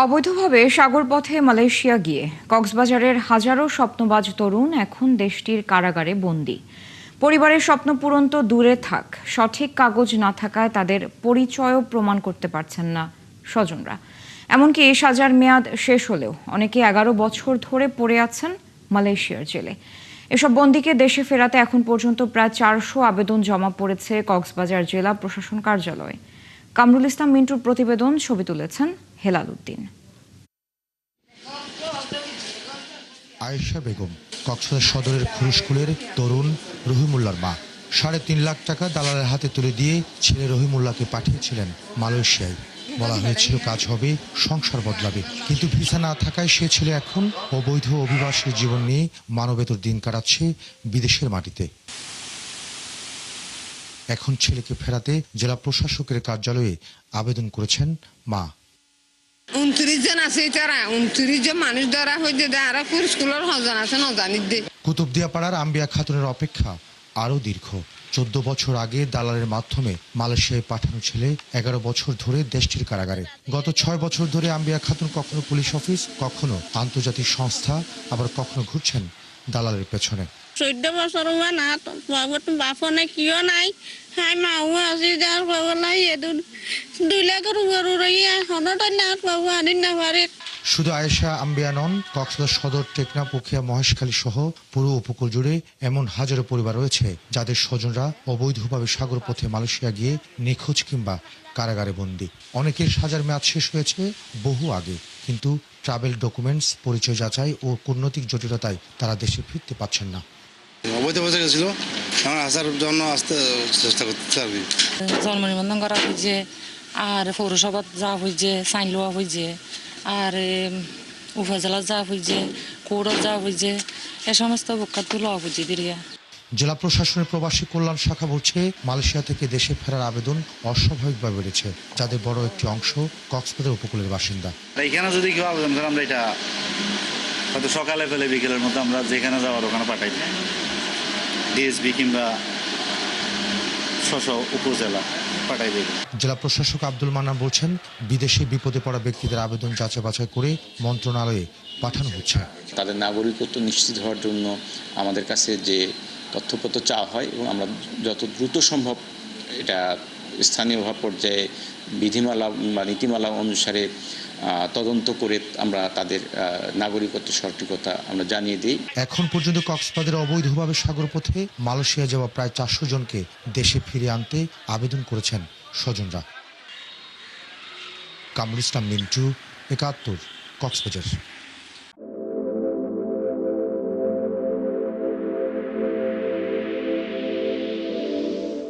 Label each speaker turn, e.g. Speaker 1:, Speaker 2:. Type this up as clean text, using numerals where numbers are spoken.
Speaker 1: অবৈধভাবে সাগরপথে মালয়েশিয়া গিয়ে কক্সবাজারের হাজারো স্বপ্নবাজ তরুণ এখন দেশটির কারাগারে বন্দী। পরিবারের স্বপ্ন পূরণ তো দূরে থাক, সঠিক কাগজ না থাকায় তাদের পরিচয়ও প্রমাণ করতে পারছেন না স্বজনরা। এমনকি সাজার মেয়াদ শেষ হলেও অনেকে 11 বছর ধরে পড়ে আছেন মালয়েশিয়ার জেলে। এসব বন্দীকে দেশে ফেরাতে এখন পর্যন্ত প্রায় 400 আবেদন জমা পড়েছে কক্সবাজার জেলা প্রশাসন কার্যালয়ে। কামরুল ইসলাম মিন্টুর প্রতিবেদন, ছবি তুলেছেন হেলাল উদ্দিন।
Speaker 2: আয়েশা বেগম কক্সবাজার সদরের খুরুশকুলের তরুণ রহিমুল্লাহর মা। 3.5 লাখ টাকা দালালের হাতে তুলে দিয়ে ছেলে রহিমুল্লাহকে পাঠিয়েছিলেন মালয়েশিয়ায়। বলা হয়েছিল কাজ হবে, সংসার বদলাবে, কিন্তু ভিসা না থাকায় সে ছেলে এখন অবৈধ অভিবাসী জীবন নিয়ে মানবেতর দিন কাটাচ্ছে বিদেশের মাটিতে। এখন ছেলেকে ফেরাতে জেলা প্রশাসকের কার্যালয়ে আবেদন করেছেন মা।
Speaker 3: 29 জন আছে, তারা 29 জন মানুষ ধরা হয়েছে, আরো স্কুলের হজন আছে নজানিতে।
Speaker 2: কুতুবদিয়াপাড়ার আম্বিয়া খাতুনের অপেক্ষা আরও দীর্ঘ। 14 বছর আগে দালালের মাধ্যমে মালয়েশিয়ায় পাঠানো ছেলে 11 বছর ধরে দেশটির কারাগারে। গত 6 বছর ধরে আম্বিয়া খাতুন কখনো পুলিশ অফিস, কখনো আন্তর্জাতিক সংস্থা, আবার কখনো ঘুরছেন দালালের পেছনে।
Speaker 4: 14 বছর হওয়া না বাপনে কিয় নাই, হাই মাও আছে যার বাবা নাই, 2 লাখের উপর রইয়া হনটাই না বাবু আনি না পারে।
Speaker 2: শুধু আয়েশা আম্বিয়া নন, কক্সবাজার সদর, টেকনাফ, উখিয়া, মহেশখালী সহ পুরো উপকূল জুড়ে এমন হাজারো পরিবার রয়েছে যাদের স্বজনরা অবৈধভাবে সাগরপথে মালয়েশিয়া গিয়ে নিখোঁজ কিংবা কারাগারে বন্দী। অনেকের সাজার মেয়াদ শেষ হয়েছে বহু আগে, কিন্তু ট্রাভেল ডকুমেন্টস, পরিচয় যাচাই ও কূটনৈতিক জটিলতায় তারা দেশে ফিরতে পারছেন না।
Speaker 5: অবৈধ বসে গেছিল, আমার আসার জন্য আসতে চেষ্টা করতে আর কি।
Speaker 6: জন্ম নিবন্ধন করা হয়েছে, আর পৌরসভা যা হয়েছে, সাইন লওয়া হয়েছে, আর উপজেলা যা হয়েছে, কোর্টত যা হয়েছে, এ সমস্ত বকাত লওয়া হয়েছে দিরিয়া।
Speaker 2: জেলা প্রশাসনের প্রবাসী কল্যাণ শাখা বলছে, মালয়েশিয়া থেকে দেশে ফেরার আবেদন অস্বাভাবিকভাবে বেড়েছে, যাদের বড় একটি অংশ কক্সবাজার উপকূলের বাসিন্দা।
Speaker 7: এখানে যদি কেউ আবেদন করে, আমরা এটা হয়তো সকালে ফেলে বিকেলের মধ্যে আমরা যেখানে যাওয়ার ওখানে পাঠাই দিই, ডিএসবি কিংবা উপজেলা পাঠাই দিই।
Speaker 2: জেলা প্রশাসক আব্দুল মান্নান বলছেন, বিদেশে বিপদে পড়া ব্যক্তিদের আবেদন যাচাই বাছাই করে মন্ত্রণালয়ে পাঠানো হচ্ছে।
Speaker 8: তাদের নাগরিকত্ব নিশ্চিত হওয়ার জন্য আমাদের কাছে যে তথ্যপত্র চাওয়া হয়, এবং আমরা যত দ্রুত সম্ভব এটা স্থানীয় পর্যায়ে বিধিমালা বা নীতিমালা অনুসারে তদন্ত করে আমরা তাদের নাগরিকত্ব সঠিকতা আমরা জানিয়ে দিই।
Speaker 2: এখন পর্যন্ত কক্সবাজারে অবৈধভাবে সাগরপথে মালয়েশিয়া যাওয়া প্রায় 400 জনকে দেশে ফিরিয়ে আনতে আবেদন করেছেন স্বজনরা। কামরুল ইসলাম মিন্টু, 71, কক্সবাজার।